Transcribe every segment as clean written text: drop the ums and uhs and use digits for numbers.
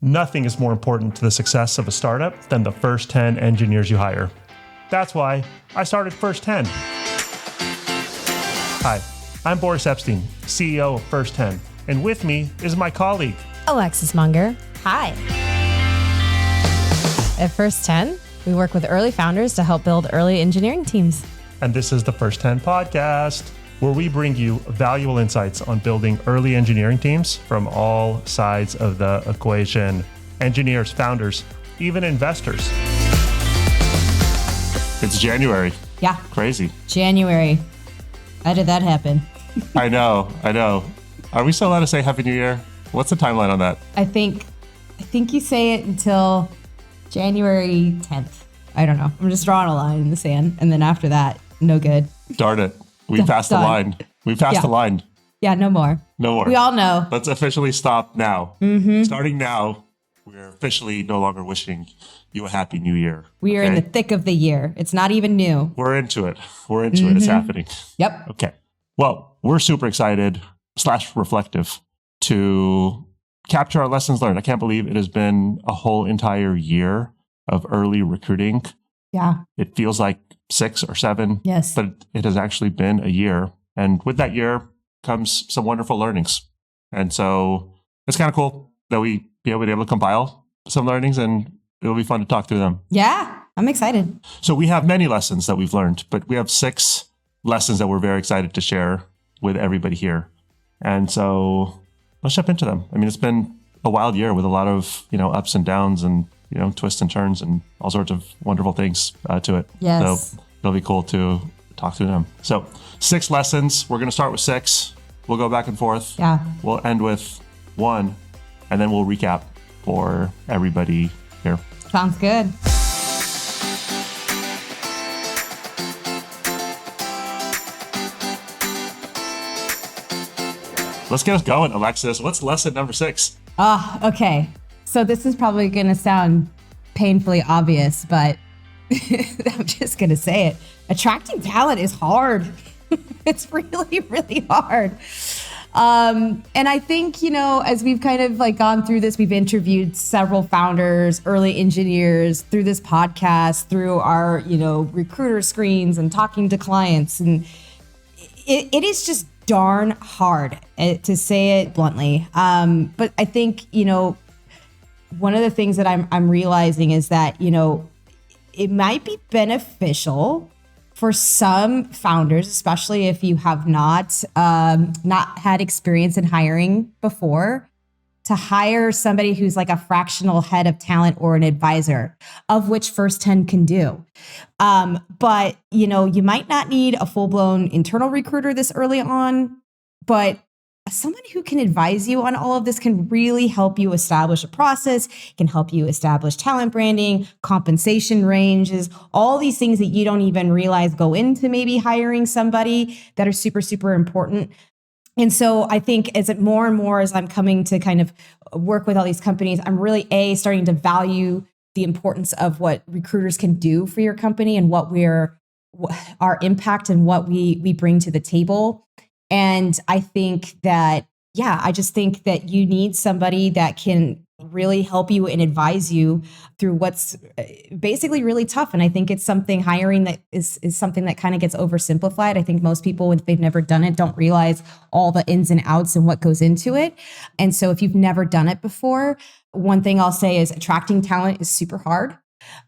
Nothing is more important to the success of a startup than the first 10 engineers you hire. That's why I started First 10. Hi, I'm Boris Epstein, CEO of First 10, and with me is my colleague, Alexis Munger. Hi. At First 10, we work with early founders to help build early engineering teams. And this is the First 10 podcast, where we bring you valuable insights on building early engineering teams from all sides of the equation. Engineers, founders, even investors. It's January. Yeah. Crazy. January. How did that happen? I know. Are we still allowed to say Happy New Year? What's the timeline on that? I think you say it until January 10th. I don't know. I'm just drawing a line in the sand. And then after that, no good. Darn it. We passed the line. We passed the line. Yeah, no more. No more. We all know. Let's officially stop now. Mm-hmm. Starting now, we're officially no longer wishing you a Happy New Year. We are in the thick of the year. It's not even new. We're into it. It's happening. Yep. Okay. Well, we're super excited / reflective to capture our lessons learned. I can't believe it has been a whole entire year of early recruiting. Yeah. It feels like 6 or 7. Yes. But it has actually been a year. And with that year comes some wonderful learnings. And so it's kind of cool that we be able to compile some learnings, and it'll be fun to talk through them. Yeah, I'm excited. So we have many lessons that we've learned, but we have 6 lessons that we're very excited to share with everybody here. And so let's jump into them. I mean, it's been a wild year with a lot of, ups and downs and, twists and turns and all sorts of wonderful things to it. Yes. So it'll be cool to talk through them. So 6 lessons. We're going to start with 6. We'll go back and forth. Yeah. We'll end with 1, and then we'll recap for everybody here. Sounds good. Let's get us going, Alexis. What's lesson number 6? Okay. So this is probably going to sound painfully obvious, but I'm just going to say it. Attracting talent is hard. It's really, really hard. And I think, as we've kind of gone through this, we've interviewed several founders, early engineers through this podcast, through our, recruiter screens and talking to clients. And it is just darn hard, to say it bluntly. But I think, one of the things that I'm realizing is that, it might be beneficial for some founders, especially if you have not had experience in hiring before, to hire somebody who's like a fractional head of talent or an advisor, of which First 10 can do. But, you might not need a full-blown internal recruiter this early on, but someone who can advise you on all of this can really help you establish a process, can help you establish talent branding, compensation ranges, all these things that you don't even realize go into maybe hiring somebody that are super, super important. And so I think more and more as I'm coming to kind of work with all these companies, I'm really starting to value the importance of what recruiters can do for your company and our impact and what we bring to the table. And I think that, I just think that you need somebody that can really help you and advise you through what's basically really tough. And I think it's something hiring that is something that kind of gets oversimplified. I think most people, if they've never done it, don't realize all the ins and outs and what goes into it. And so if you've never done it before, one thing I'll say is attracting talent is super hard.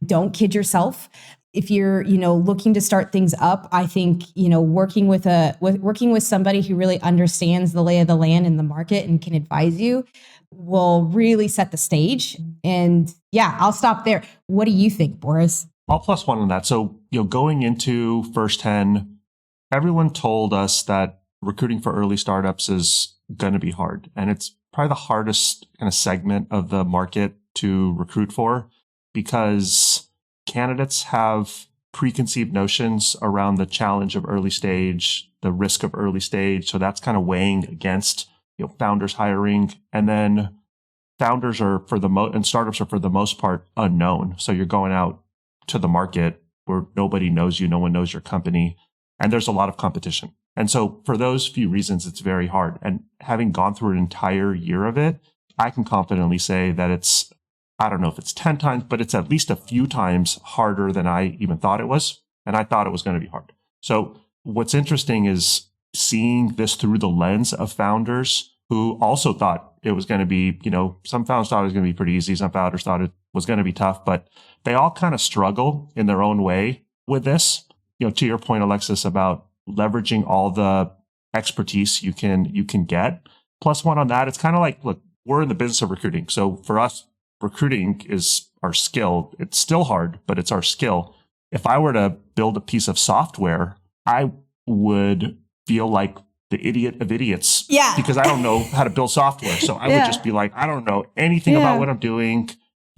Don't kid yourself. If you're, looking to start things up, I think, working with somebody who really understands the lay of the land in the market and can advise you will really set the stage. And I'll stop there. What do you think, Boris? I'll plus 1 on that. So, going into First 10, everyone told us that recruiting for early startups is going to be hard. And it's probably the hardest kind of segment of the market to recruit for, because candidates have preconceived notions around the challenge of early stage, the risk of early stage. So that's kind of weighing against, founders hiring. And then founders are and startups are for the most part unknown. So you're going out to the market where nobody knows you, no one knows your company, and there's a lot of competition. And so for those few reasons, it's very hard. And having gone through an entire year of it, I can confidently say that it's, I don't know if it's 10 times, but it's at least a few times harder than I even thought it was. And I thought it was going to be hard. So what's interesting is seeing this through the lens of founders who also thought it was going to be, some founders thought it was going to be pretty easy. Some founders thought it was going to be tough, but they all kind of struggle in their own way with this. To your point, Alexis, about leveraging all the expertise you can get. Plus one on that, it's kind of like, look, we're in the business of recruiting. So for us, recruiting is our skill. It's still hard, but it's our skill. If I were to build a piece of software, I would feel like the idiot of idiots. Yeah. Because I don't know how to build software. So I would just be like, I don't know anything about what I'm doing.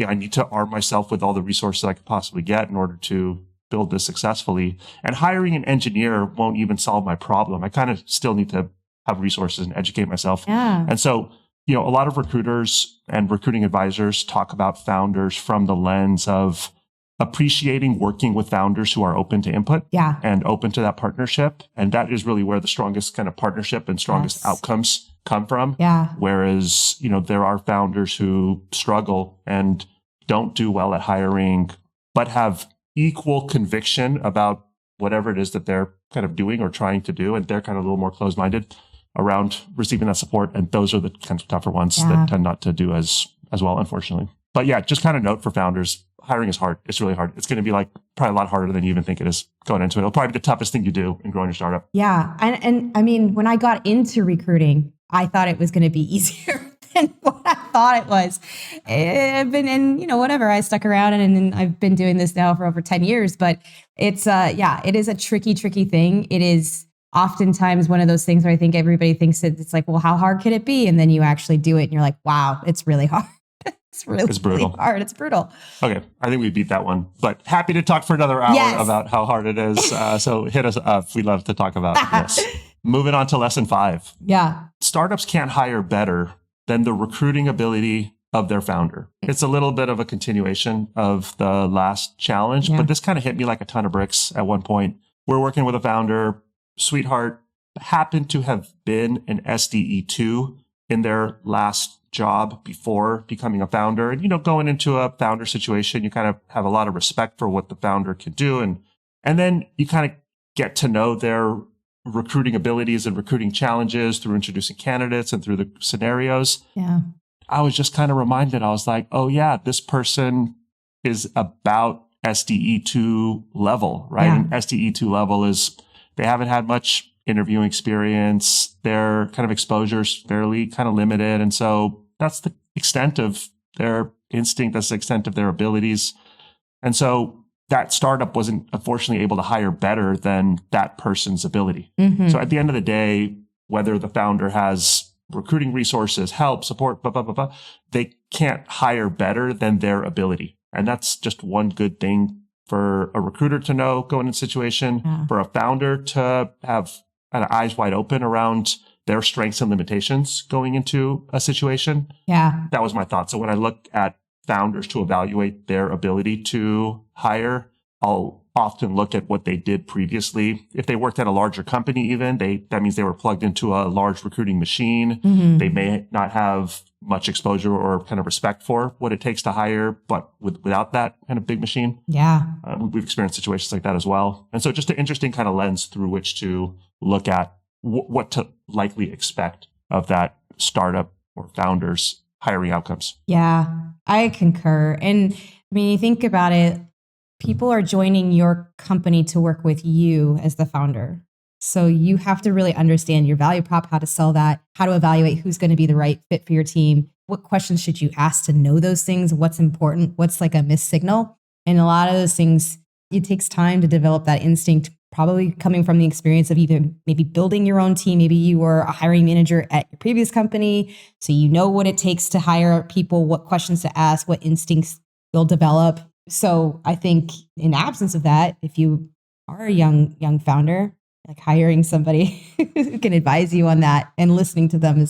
I need to arm myself with all the resources I could possibly get in order to build this successfully. And hiring an engineer won't even solve my problem. I kind of still need to have resources and educate myself. Yeah. And so, a lot of recruiters and recruiting advisors talk about founders from the lens of appreciating working with founders who are open to input and open to that partnership. And that is really where the strongest kind of partnership and strongest outcomes come from. Yeah. Whereas, there are founders who struggle and don't do well at hiring, but have equal conviction about whatever it is that they're kind of doing or trying to do. And they're kind of a little more closed-minded around receiving that support. And those are the kind of tougher ones that tend not to do as well, unfortunately. But yeah, just kind of note for founders, hiring is hard. It's really hard. It's going to be probably a lot harder than you even think it is going into it. It'll probably be the toughest thing you do in growing your startup. Yeah. And I mean, when I got into recruiting, I thought it was going to be easier than what I thought it was. I've been in, whatever, I stuck around and I've been doing this now for over 10 years, but it's, it is a tricky thing. It is oftentimes one of those things where I think everybody thinks it's like, well, how hard could it be? And then you actually do it and you're like, wow, it's really hard. It's brutal. Really hard. It's brutal. Okay. I think we beat that one, but happy to talk for another hour about how hard it is. So hit us up. We'd love to talk about this. Moving on to lesson 5. Yeah. Startups can't hire better than the recruiting ability of their founder. It's a little bit of a continuation of the last challenge, but this kind of hit me like a ton of bricks at one point. We're working with a founder, sweetheart, happened to have been an SDE2 in their last job before becoming a founder. And, going into a founder situation, you kind of have a lot of respect for what the founder can do. And then you kind of get to know their recruiting abilities and recruiting challenges through introducing candidates and through the scenarios. Yeah. I was just kind of reminded, I was like, oh yeah, this person is about SDE2 level, right? Yeah. And SDE2 level is, they haven't had much interviewing experience. Their kind of exposure is fairly kind of limited. And so that's the extent of their instinct. That's the extent of their abilities. And so that startup wasn't unfortunately able to hire better than that person's ability. Mm-hmm. So at the end of the day, whether the founder has recruiting resources, help, support, they can't hire better than their ability. And that's just one good thing for a recruiter to know going into a situation, for a founder to have kind of eyes wide open around their strengths and limitations going into a situation. Yeah. That was my thought. So when I look at founders to evaluate their ability to hire, I'll often look at what they did previously. If they worked at a larger company even, that means they were plugged into a large recruiting machine. Mm-hmm. They may not have much exposure or kind of respect for what it takes to hire, but without that kind of big machine. Yeah. We've experienced situations like that as well. And so just an interesting kind of lens through which to look at what to likely expect of that startup or founder's hiring outcomes. Yeah, I concur. And I mean, you think about it, people are joining your company to work with you as the founder. So you have to really understand your value prop, how to sell that, how to evaluate who's going to be the right fit for your team. What questions should you ask to know those things? What's important? What's like a missed signal? And a lot of those things, it takes time to develop that instinct, probably coming from the experience of either maybe building your own team. Maybe you were a hiring manager at your previous company. So you know what it takes to hire people, what questions to ask, what instincts you'll develop. So I think in absence of that, if you are a young founder, like hiring somebody who can advise you on that and listening to them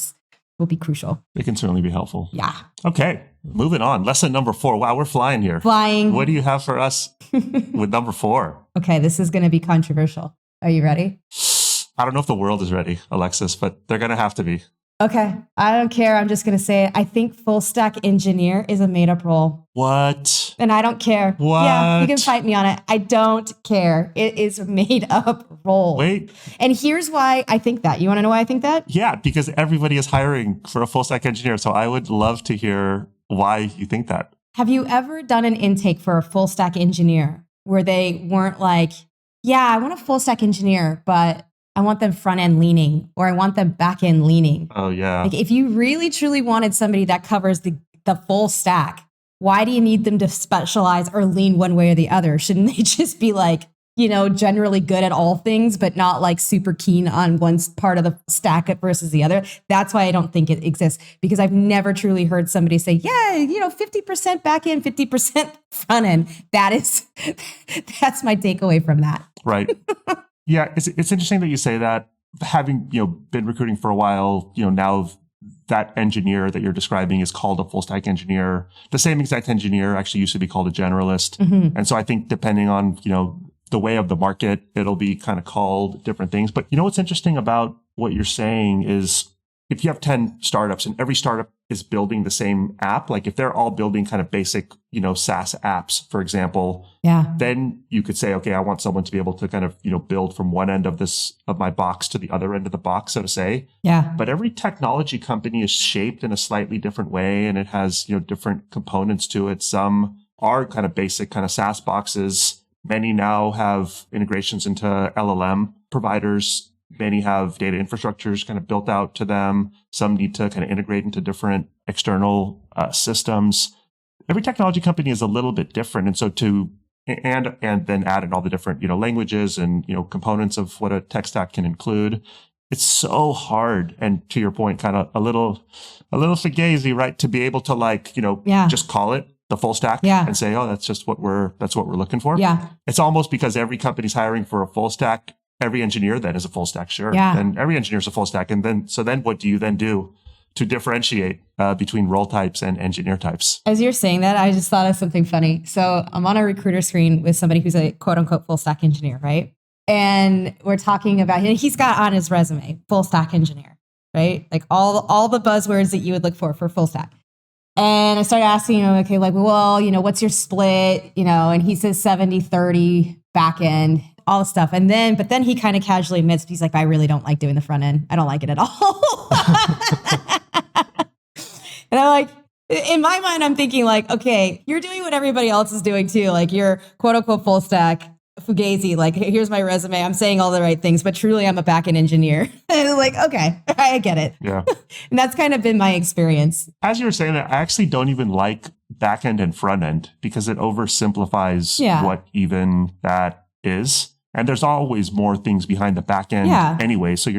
will be crucial. It can certainly be helpful. Yeah. Okay. Moving on. Lesson number 4. Wow, we're flying here. Flying. What do you have for us with number 4? Okay, this is going to be controversial. Are you ready? I don't know if the world is ready, Alexis, but they're going to have to be. Okay. I don't care. I'm just going to say it. I think full stack engineer is a made up role. What? And I don't care. What? Yeah, you can fight me on it. I don't care. It is a made up role. Wait. And here's why I think that. You want to know why I think that? Yeah, because everybody is hiring for a full stack engineer. So I would love to hear why you think that. Have you ever done an intake for a full stack engineer where they weren't like, yeah, I want a full stack engineer, but I want them front end leaning or I want them back end leaning? Oh, yeah. Like if you really truly wanted somebody that covers the full stack, why do you need them to specialize or lean one way or the other? Shouldn't they just be like, generally good at all things, but not like super keen on one part of the stack versus the other? That's why I don't think it exists, because I've never truly heard somebody say, yeah, 50% back end, 50% front end. That's my takeaway from that. Right. Yeah. It's interesting that you say that. Having, been recruiting for a while, now that engineer that you're describing is called a full stack engineer. The same exact engineer actually used to be called a generalist. Mm-hmm. And so I think depending on, the way of the market, it'll be kind of called different things. But what's interesting about what you're saying is if you have 10 startups and every startup is building the same app, like if they're all building kind of basic, SaaS apps, for example, yeah, then you could say, okay, I want someone to be able to kind of, build from one end of my box to the other end of the box, so to say. Yeah. But every technology company is shaped in a slightly different way and it has, different components to it. Some are kind of basic kind of SaaS boxes. Many now have integrations into LLM providers. Many have data infrastructures kind of built out to them. Some need to kind of integrate into different external systems. Every technology company is a little bit different. And so and then add in all the different, languages and, components of what a tech stack can include. It's so hard. And to your point, kind of a little fugazi, right? To be able to just call it the full stack and say, oh, that's what we're looking for. Yeah. It's almost because every company's hiring for a full stack. Every engineer then is a full stack. Sure. Yeah. And every engineer is a full stack. And then what do you then do to differentiate between role types and engineer types? As you're saying that, I just thought of something funny. So I'm on a recruiter screen with somebody who's a quote unquote full stack engineer, right? And we're talking about, he's got on his resume, full stack engineer, right? Like all the buzzwords that you would look for full stack. And I started asking him, okay, like, well, what's your split? And he says 70-30 back end, all the stuff. But then he kind of casually admits, he's like, I really don't like doing the front end. I don't like it at all. And I'm like, in my mind, I'm thinking like, okay, you're doing what everybody else is doing too. Like you're quote unquote full stack. Fugazi, like here's my resume. I'm saying all the right things, but truly I'm a back-end engineer. And like, okay, I get it. Yeah. And that's kind of been my experience. As you were saying that, I actually don't even like back-end and front-end because it oversimplifies what even that is. And there's always more things behind the back end anyway. So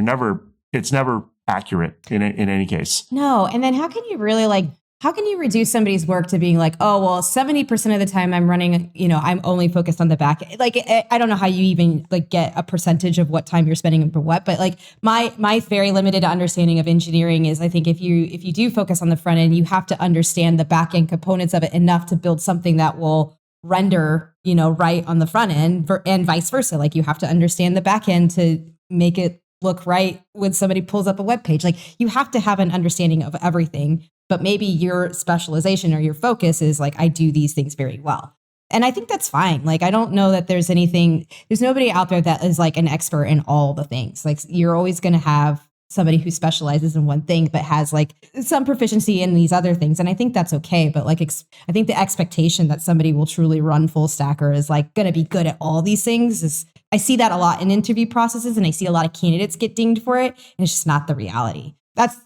it's never accurate in any case. No. And then how can you reduce somebody's work to being like, oh, well, 70% of the time I'm running, I'm only focused on the back. Like, I don't know how you even like get a percentage of what time you're spending for what, but like my very limited understanding of engineering is I think if you do focus on the front end, you have to understand the back end components of it enough to build something that will render, right on the front end and vice versa. Like you have to understand the back end to make it look right when somebody pulls up a web page. Like you have to have an understanding of everything. But maybe your specialization or your focus is like, I do these things very well. And I think that's fine. Like, I don't know that there's nobody out there that is like an expert in all the things. Like you're always going to have somebody who specializes in one thing, but has like some proficiency in these other things. And I think that's okay. But like, I think the expectation that somebody will truly run full stack or is like going to be good at all these things I see that a lot in interview processes and I see a lot of candidates get dinged for it. And it's just not the reality. That's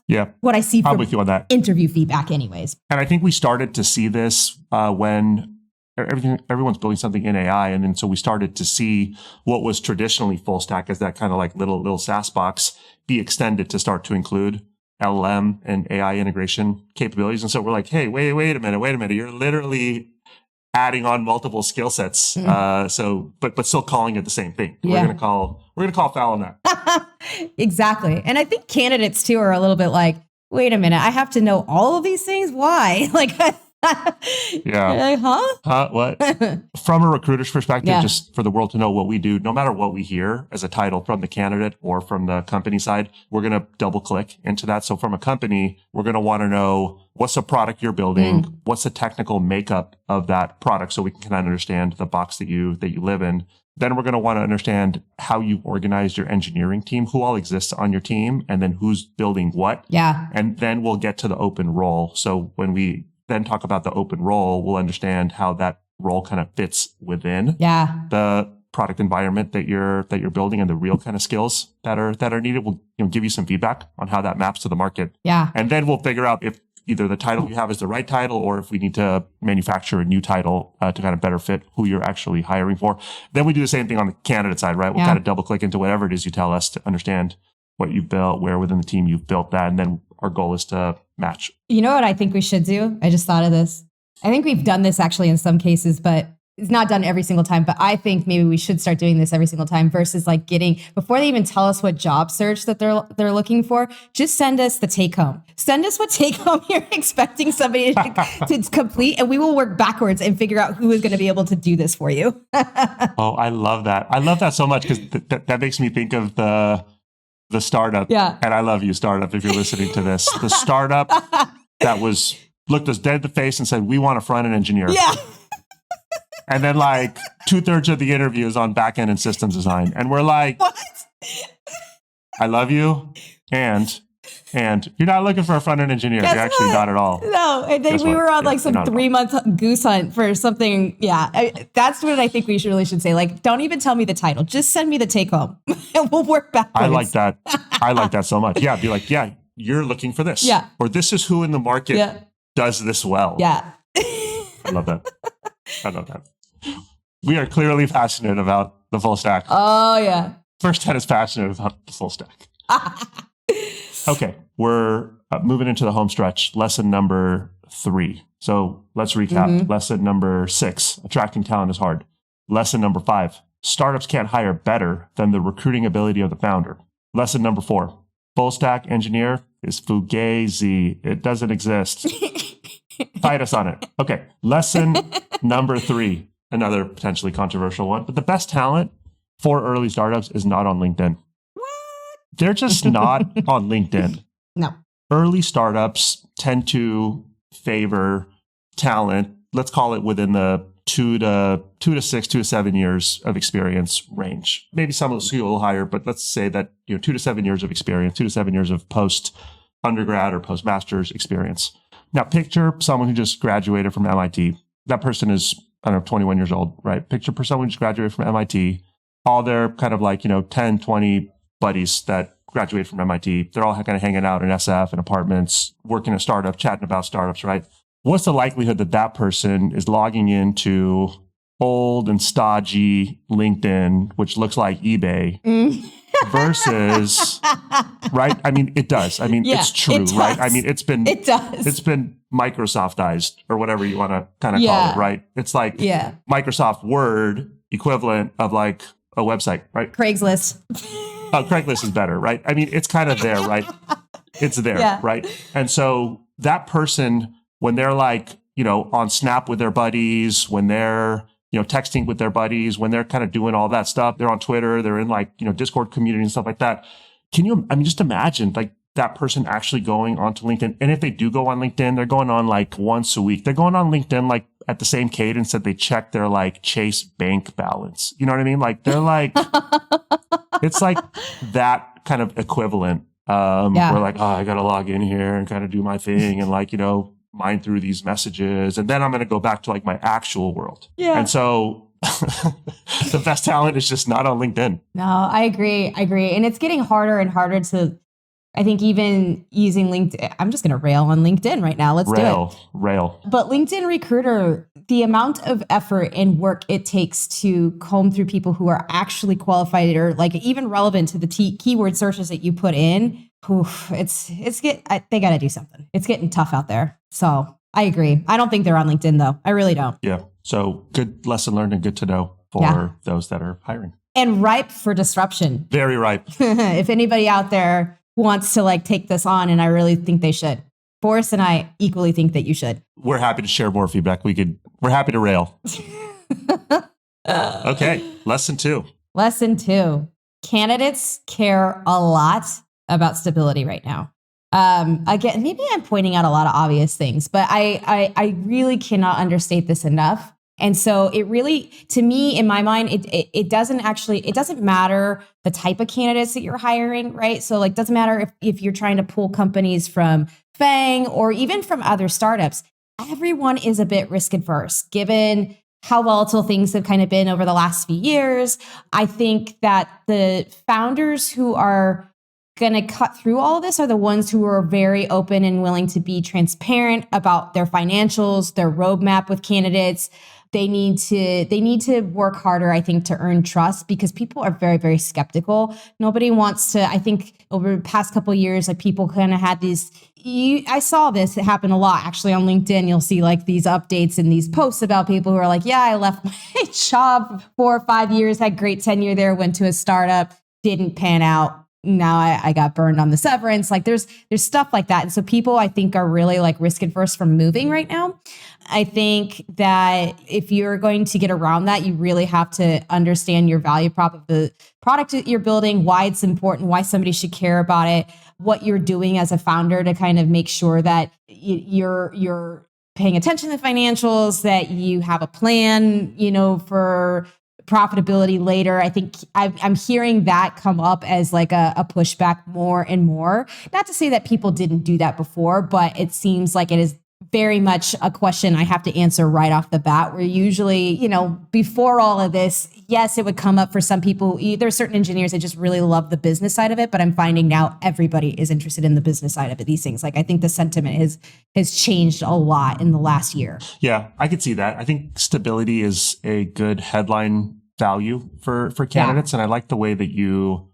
what I see from with you on that. Interview feedback anyways. And I think we started to see this when everyone's building something in AI. And then so we started to see what was traditionally full stack as that kind of like little SaaS box be extended to start to include LLM and AI integration capabilities. And so we're like, hey, wait a minute. You're literally adding on multiple skill sets. But still calling it the same thing. We're going to call foul on that. Exactly. And I think candidates too are a little bit like, wait a minute, I have to know all of these things? Why? Like, Yeah. Like, huh? What? From a recruiter's perspective, Yeah. just for the world to know what we do, no matter what we hear as a title from the candidate or from the company side, we're going to double click into that. So from a company, we're going to want to know what's the product you're building, what's the technical makeup of that product, so we can kind of understand the box that you live in. Then we're going to want to understand how you organize your engineering team, who all exists on your team, and then who's building what. Yeah. And then we'll get to the open role. So when we then talk about the open role, we'll understand how that role kind of fits within the product environment that you're building, and the real kind of skills that are needed. We'll give you some feedback on how that maps to the market. Yeah. And then we'll figure out if either the title you have is the right title, or if we need to manufacture a new title to kind of better fit who you're actually hiring for. Then we do the same thing on the candidate side, right? We'll kind of double click into whatever it is you tell us to understand what you've built, where within the team you've built that. And then our goal is to match. You know what I think we should do? I just thought of this. I think we've done this actually in some cases, but it's not done every single time. But I think maybe we should start doing this every single time versus like before they even tell us what job search that they're looking for, just send us the take home. Send us what take home you're expecting somebody to complete, and we will work backwards and figure out who is going to be able to do this for you. Oh, I love that. I love that so much, because that makes me think of the startup. Yeah. And I love you, startup, if you're listening to this. The startup that looked us dead in the face and said, we want a front-end engineer. Yeah. And then like 2/3 of the interview is on back-end and systems design. And we're like, what? I love you. And you're not looking for a front-end engineer. You're actually not at all. No. And then we were on like some 3-month goose hunt for something. Yeah. That's what I think we really should say. Like, don't even tell me the title. Just send me the take home and we'll work backwards. I like that. I like that so much. Yeah. Be like, yeah, you're looking for this. Yeah. Or this is who in the market does this well. Yeah. I love that. I love that. We are clearly passionate about the full stack. Oh, yeah. First 10 is passionate about the full stack. Okay, we're moving into the home stretch. Lesson number 3. So let's recap. Lesson number 6, attracting talent is hard. Lesson number 5, startups can't hire better than the recruiting ability of the founder. Lesson number 4, full stack engineer is fugazi. It doesn't exist. Fight us on it. Okay, lesson number 3, another potentially controversial one, but the best talent for early startups is not on LinkedIn. They're just not on LinkedIn. No. Early startups tend to favor talent, let's call it within the 2 to 6, 2 to 7 years of experience range. Maybe some will skew a little higher, but let's say that 2 to 7 years of experience, 2 to 7 years of post undergrad or post master's experience. Now picture someone who just graduated from MIT. That person is, 21 years old, right? Picture someone who just graduated from MIT. All their kind of like, 10, 20 buddies that graduate from MIT, they're all kind of hanging out in SF and apartments, working at startups, chatting about startups, right? What's the likelihood that that person is logging into old and stodgy LinkedIn, which looks like eBay, versus, right? I mean, it does. I mean, it's true, right? I mean, it's been Microsoftized, or whatever you want to kind of call it, right? It's like Microsoft Word equivalent of like a website, right? Craigslist. Oh, Craigslist is better, right? I mean, it's kind of there, right? It's there, right? And so that person, when they're like, on Snap with their buddies, when they're, texting with their buddies, when they're kind of doing all that stuff, they're on Twitter, they're in like, Discord community and stuff like that. Just imagine like that person actually going onto LinkedIn. And if they do go on LinkedIn, they're going on like once a week. They're going on LinkedIn like at the same cadence that they check their like Chase bank balance. You know what I mean? Like they're like, it's like that kind of equivalent. We're like, I got to log in here and kind of do my thing and like, mine through these messages. And then I'm going to go back to like my actual world. Yeah. And so the best talent is just not on LinkedIn. No, I agree. And it's getting harder and harder to, I think, even using LinkedIn. I'm just going to rail on LinkedIn right now. Let's do it. Rail. But LinkedIn Recruiter, the amount of effort and work it takes to comb through people who are actually qualified or like even relevant to the keyword searches that you put in, they got to do something. It's getting tough out there. So I agree. I don't think they're on LinkedIn though. I really don't. Yeah. So good lesson learned and good to know for those that are hiring. And ripe for disruption. Very ripe. If anybody out there wants to like take this on, and I really think they should, Boris and I equally think that you should. We're happy to share more feedback. We're happy to rail. Okay. Lesson 2. Lesson 2. Candidates care a lot about stability right now. Again, maybe I'm pointing out a lot of obvious things, but I really cannot understate this enough. And so it really, to me, in my mind, it doesn't matter the type of candidates that you're hiring, right? So like, doesn't matter if you're trying to pull companies from FANG or even from other startups. Everyone is a bit risk adverse, given how volatile things have kind of been over the last few years. I think that the founders who are going to cut through all of this are the ones who are very open and willing to be transparent about their financials, their roadmap with candidates. They need to work harder, I think, to earn trust, because people are very, very skeptical. Nobody wants to, I think over the past couple of years, like people kind of had these, I saw this, it happened a lot actually on LinkedIn. You'll see like these updates and these posts about people who are like, yeah, I left my job 4 or 5 years, had great tenure there, went to a startup, didn't pan out. Now I got burned on the severance. Like there's stuff like that. And so people, I think, are really like risk adverse from moving right now. I think that if you're going to get around that, you really have to understand your value prop of the product that you're building, why it's important, why somebody should care about it, what you're doing as a founder to kind of make sure that you're paying attention to the financials, that you have a plan, for profitability later. I think I'm hearing that come up as like a pushback more and more. Not to say that people didn't do that before, but it seems like it is very much a question I have to answer right off the bat, where usually, before all of this, yes, it would come up for some people. There are certain engineers that just really love the business side of it, but I'm finding now everybody is interested in the business side of it, these things. Like I think the sentiment has changed a lot in the last year. Yeah, I could see that. I think stability is a good headline value for candidates. Yeah. And I like the way that you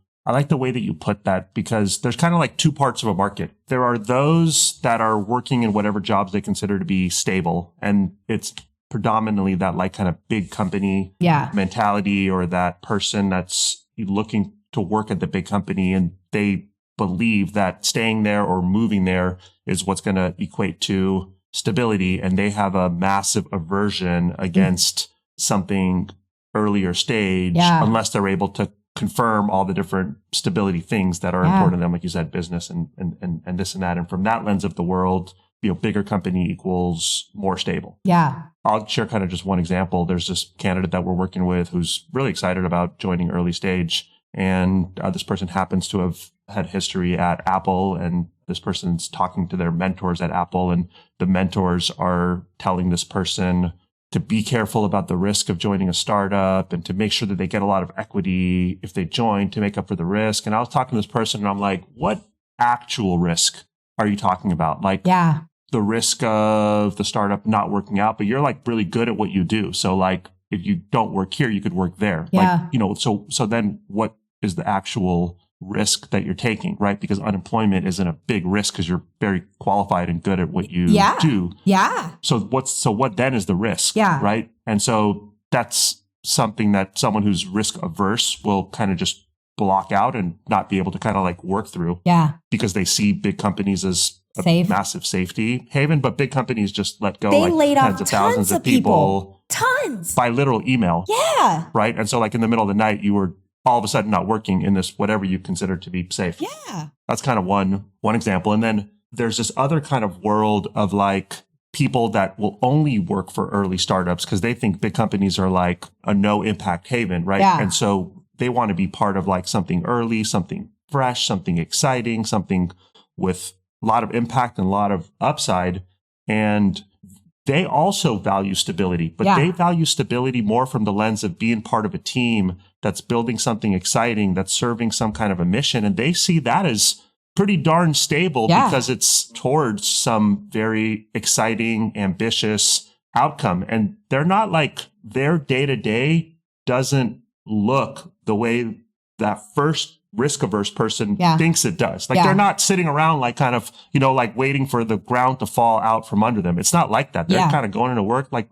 put that, because there's kind of like two parts of a market. There are those that are working in whatever jobs they consider to be stable. And it's predominantly that like kind of big company mentality, or that person that's looking to work at the big company and they believe that staying there or moving there is what's going to equate to stability. And they have a massive aversion against something earlier stage unless they're able to confirm all the different stability things that are important to them, like you said, business and this and that. And from that lens of the world, bigger company equals more stable. Yeah. I'll share kind of just one example. There's this candidate that we're working with who's really excited about joining early stage. And this person happens to have had history at Apple, and this person's talking to their mentors at Apple, and the mentors are telling this person to be careful about the risk of joining a startup and to make sure that they get a lot of equity if they join to make up for the risk. And I was talking to this person and I'm like, what actual risk are you talking about? Like the risk of the startup not working out, but you're like really good at what you do. So like if you don't work here, you could work there. Yeah. Like, so then what is the actual risk that you're taking, right? Because unemployment isn't a big risk because you're very qualified and good at what you do. Yeah. So what then is the risk? Yeah. Right. And so that's something that someone who's risk averse will kind of just block out and not be able to kind of like work through. Yeah. Because they see big companies as a safe, massive safety haven, but big companies just let go they laid off tens of thousands of people. Tons. By literal email. Yeah. Right. And so like in the middle of the night, you were all of a sudden not working in this, whatever you consider to be safe. Yeah. That's kind of one example. And then there's this other kind of world of like people that will only work for early startups because they think big companies are like a no impact haven, right? Yeah. And so they want to be part of like something early, something fresh, something exciting, something with a lot of impact and a lot of upside. And they also value stability, but they value stability more from the lens of being part of a team that's building something exciting, that's serving some kind of a mission. And they see that as pretty darn stable because it's towards some very exciting, ambitious outcome. And they're not like their day-to-day doesn't look the way that first risk-averse person thinks it does. Like they're not sitting around like kind of, like waiting for the ground to fall out from under them. It's not like that. They're kind of going into work like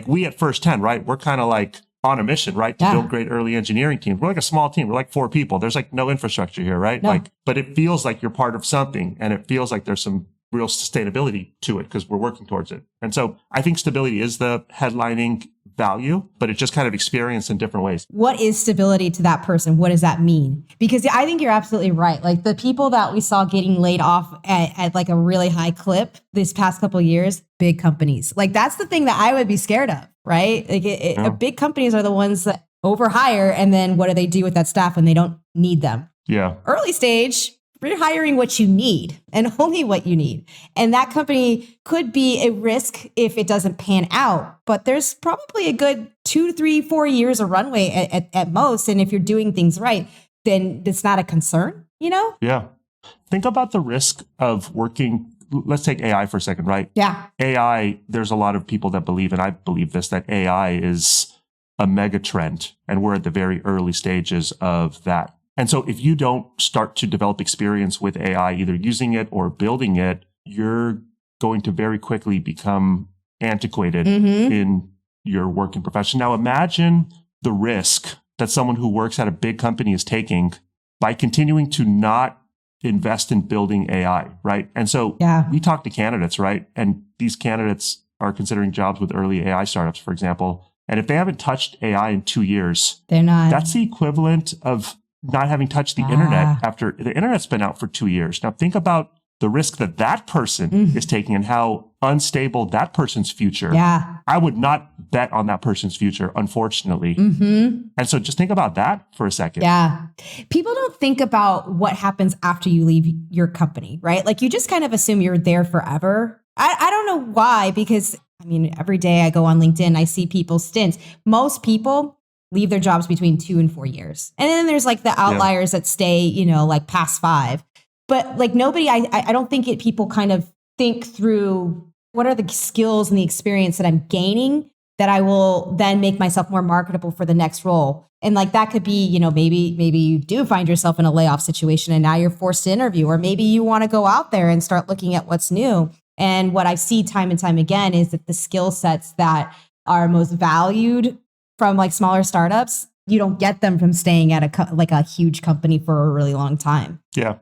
we at First 10, right? We're kind of like on a mission, right? To build great early engineering teams. We're like a small team. We're like 4 people. There's like no infrastructure here, right? No. But it feels like you're part of something, and it feels like there's some real sustainability to it because we're working towards it. And so I think stability is the headlining value, but it's just kind of experienced in different ways. What is stability to that person? What does that mean? Because I think you're absolutely right. Like the people that we saw getting laid off at like a really high clip this past couple of years, big companies. Like that's the thing that I would be scared of, right? Like big companies are the ones that overhire, and then what do they do with that staff when they don't need them? Yeah. Early stage, you're hiring what you need and only what you need. And that company could be a risk if it doesn't pan out, but there's probably a good 2, 3, 4 years of runway at most. And if you're doing things right, then it's not a concern, you know? Yeah. Think about the risk of working. Let's take AI for a second, right? Yeah. AI, there's a lot of people that believe, and I believe this, that AI is a mega trend. And we're at the very early stages of that. And so if you don't start to develop experience with AI, either using it or building it, you're going to very quickly become antiquated in your working profession. Now imagine the risk that someone who works at a big company is taking by continuing to not invest in building AI, right? And so we talk to candidates, right? And these candidates are considering jobs with early AI startups, for example. And if they haven't touched AI in 2 years, they're not. That's the equivalent of not having touched the internet after the internet's been out for 2 years. Now think about the risk that that person is taking and how unstable that person's future. Yeah. I would not bet on that person's future, unfortunately. And so just think about that for a second. Yeah. People don't think about what happens after you leave your company, right? Like you just kind of assume you're there forever. I don't know why, because I mean, every day I go on LinkedIn, I see people's stints. Most people leave their jobs between 2 and 4 years. And then there's like the outliers that stay, you know, like past 5. But like nobody, I don't think people kind of think through what are the skills and the experience that I'm gaining that I will then make myself more marketable for the next role. And like that could be, you know, maybe you do find yourself in a layoff situation and now you're forced to interview, or maybe you want to go out there and start looking at what's new. And what I see time and time again is that the skill sets that are most valued from like smaller startups, you don't get them from staying at a huge company for a really long time. Yeah.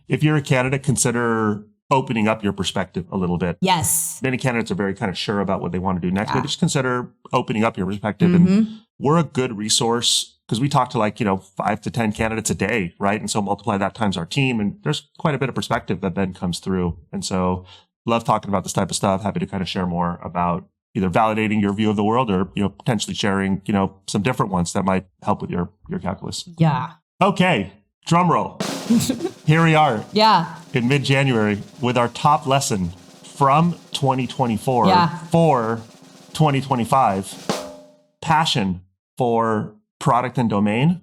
If you're a candidate, consider opening up your perspective a little bit. Yes. Many candidates are very kind of sure about what they want to do next, but just consider opening up your perspective. And we're a good resource because we talk to 5 to 10 candidates a day, right? And so multiply that times our team. And there's quite a bit of perspective that then comes through. And so love talking about this type of stuff. Happy to kind of share more about either validating your view of the world or, potentially sharing, some different ones that might help with your calculus. Yeah. Okay. Drum roll. Here we are. Yeah. In mid-January with our top lesson from 2024 for 2025. Passion for product and domain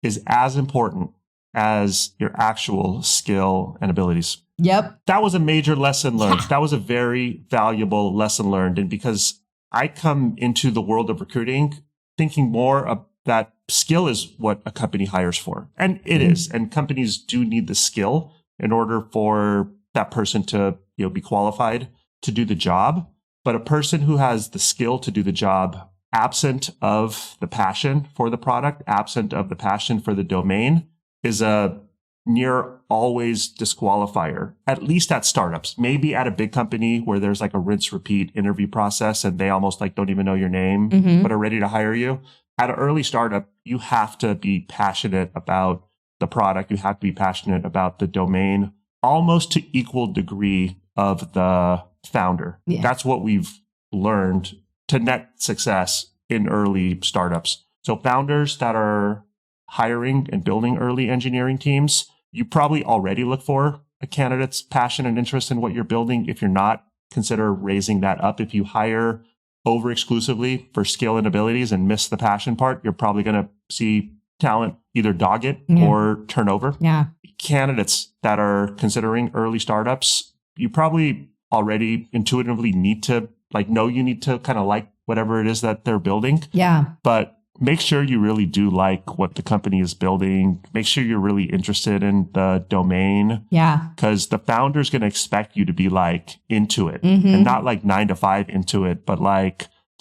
is as important as your actual skill and abilities. Yep. That was a major lesson learned. That was a very valuable lesson learned. And because I come into the world of recruiting thinking more of that skill is what a company hires for. And it is. And companies do need the skill in order for that person to, be qualified to do the job. But a person who has the skill to do the job, absent of the passion for the product, absent of the passion for the domain, is a near always disqualifier, at least at startups. Maybe at a big company where there's like a rinse repeat interview process and they almost don't even know your name, but are ready to hire you. At an early startup, you have to be passionate about the product. You have to be passionate about the domain, almost to equal degree of the founder. Yeah. That's what we've learned to net success in early startups. So founders that are hiring and building early engineering teams, you probably already look for a candidate's passion and interest in what you're building. If you're not, consider raising that up. If you hire over exclusively for skill and abilities and miss the passion part, you're probably going to see talent either dog it or turnover. Yeah. Candidates that are considering early startups, you probably already intuitively need to know you need to kind of like whatever it is that they're building. Yeah. But make sure you really do like what the company is building. Make sure you're really interested in the domain. Yeah. Because the founder's going to expect you to be into it and not 9 to 5 into it, but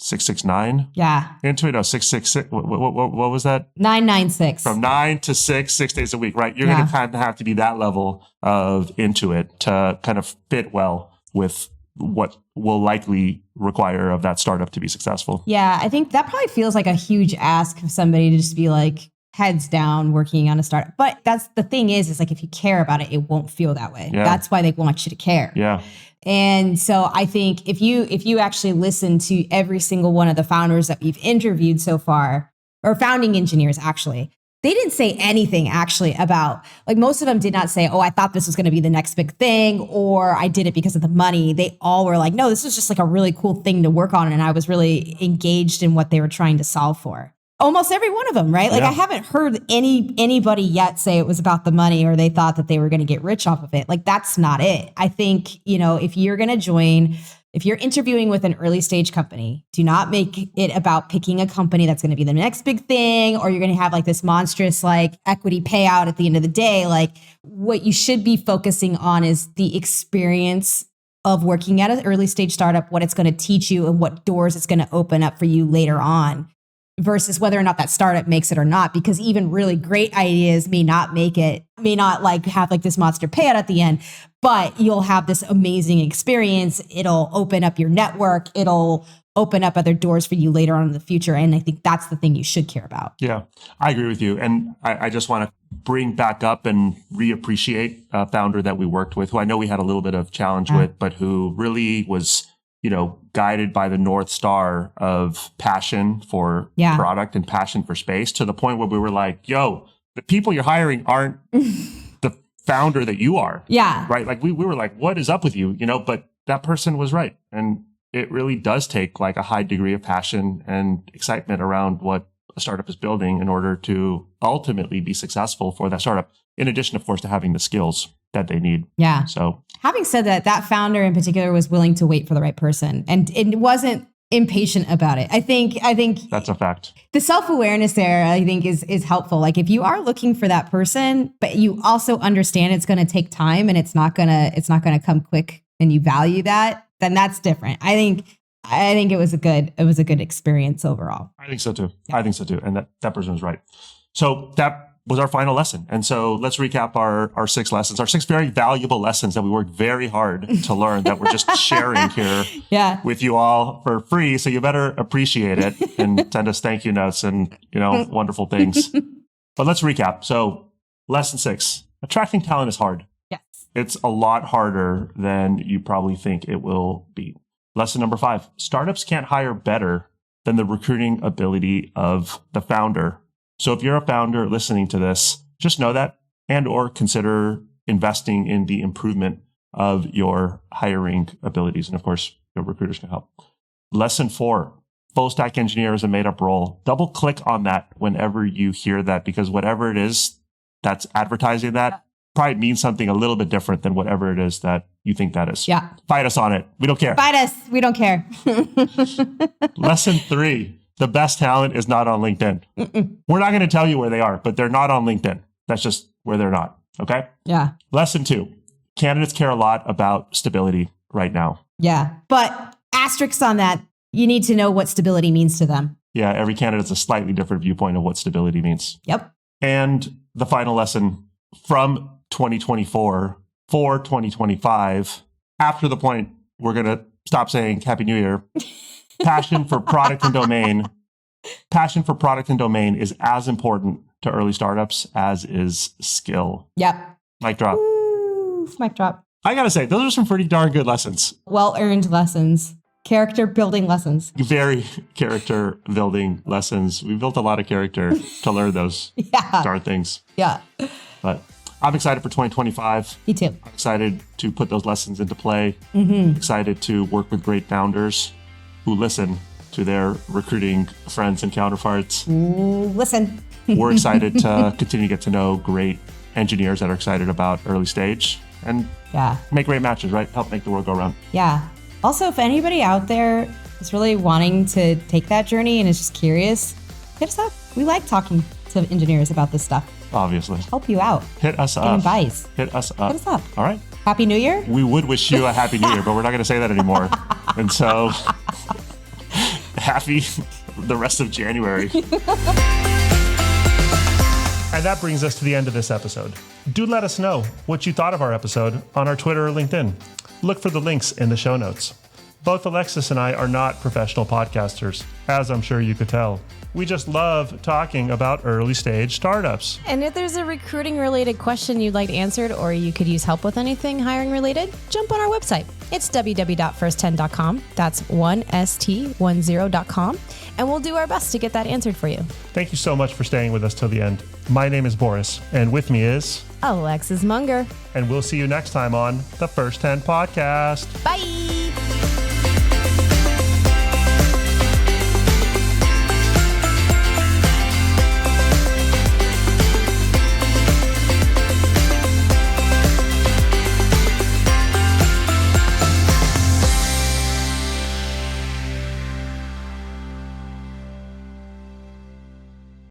669 Yeah. into it. No, 666. What was that? 996. From 9 to 6 days a week, right? You're going to kind of have to be that level of into it to kind of fit well with what will likely require of that startup to be successful. Yeah, I think that probably feels like a huge ask of somebody to just be like heads down working on a startup. But that's the thing is like if you care about it, it won't feel that way. Yeah. That's why they want you to care. Yeah. And so I think if you actually listen to every single one of the founders that we've interviewed so far, or founding engineers actually, they didn't say anything actually about, like most of them did not say, oh, I thought this was going to be the next big thing, or I did it because of the money. They all were like, no, this is just like a really cool thing to work on. And I was really engaged in what they were trying to solve for. Almost every one of them, right? Like I haven't heard anybody yet say it was about the money or they thought that they were going to get rich off of it. Like that's not it. I think, if you're going to join, if you're interviewing with an early stage company, do not make it about picking a company that's going to be the next big thing, or you're going to have like this monstrous like equity payout at the end of the day. Like what you should be focusing on is the experience of working at an early stage startup, what it's going to teach you and what doors it's going to open up for you later on, versus whether or not that startup makes it or not, because even really great ideas may not make it, may not like have like this monster payout at the end, but you'll have this amazing experience. It'll open up your network. It'll open up other doors for you later on in the future. And I think that's the thing you should care about. Yeah, I agree with you. And I just want to bring back up and reappreciate a founder that we worked with, who I know we had a little bit of challenge with, but who really was guided by the North Star of passion for product and passion for space, to the point where we were like, yo, the people you're hiring aren't the founder that you are. Yeah. Right. Like we were like, what is up with you? But that person was right. And it really does take like a high degree of passion and excitement around what a startup is building in order to ultimately be successful for that startup. In addition, of course, to having the skills that they need. Yeah. So having said that, that founder in particular was willing to wait for the right person and it wasn't impatient about it. I think that's a fact. The self-awareness there, I think is helpful. Like if you are looking for that person, but you also understand it's going to take time and it's not going to come quick and you value that, then that's different. I think it was a good experience overall. I think so too. Yeah. I think so too. And that person was right. So that was our final lesson. And so let's recap our 6 lessons, our 6 very valuable lessons that we worked very hard to learn, that we're just sharing here with you all for free. So you better appreciate it and send us thank you notes and, wonderful things. But let's recap. So lesson 6, attracting talent is hard. Yes. It's a lot harder than you probably think it will be. Lesson number 5, startups can't hire better than the recruiting ability of the founder. So if you're a founder listening to this, just know that and or consider investing in the improvement of your hiring abilities. And of course, your recruiters can help. Lesson 4, full stack engineer is a made up role. Double click on that whenever you hear that, because whatever it is that's advertising that probably means something a little bit different than whatever it is that you think that is. Yeah. Fight us on it. We don't care. Fight us. We don't care. Lesson 3. The best talent is not on LinkedIn. We're not going to tell you where they are, but they're not on LinkedIn. That's just where they're not. Okay? Yeah. Lesson 2. Candidates care a lot about stability right now. Yeah. But asterisks on that, you need to know what stability means to them. Yeah. Every candidate's a slightly different viewpoint of what stability means. Yep. And the final lesson from 2024 for 2025, after the point, we're going to stop saying Happy New Year. Passion for product and domain. Passion for product and domain is as important to early startups as is skill. Yep. Mic drop. Woo, mic drop. I got to say, those are some pretty darn good lessons. Well-earned lessons. Character building lessons. Very character building lessons. We built a lot of character to learn those darn things. Yeah. But I'm excited for 2025. Me too. I'm excited to put those lessons into play. Mm-hmm. Excited to work with great founders who listen to their recruiting friends and counterparts. Listen. We're excited to continue to get to know great engineers that are excited about early stage and make great matches, right? Help make the world go round. Yeah. Also, if anybody out there is really wanting to take that journey and is just curious, hit us up. We like talking to engineers about this stuff. Obviously. Help you out. Hit us up. Give advice. Hit us up. Hit us up. All right. Happy New Year. We would wish you a Happy New Year, but we're not going to say that anymore. And so happy the rest of January. And that brings us to the end of this episode. Do let us know what you thought of our episode on our Twitter or LinkedIn. Look for the links in the show notes. Both Alexis and I are not professional podcasters, as I'm sure you could tell. We just love talking about early stage startups. And if there's a recruiting related question you'd like answered, or you could use help with anything hiring related, jump on our website. It's www.first10.com. That's 1st10.com. And we'll do our best to get that answered for you. Thank you so much for staying with us till the end. My name is Boris, and with me is Alexis Munger. And we'll see you next time on the First 10 Podcast. Bye.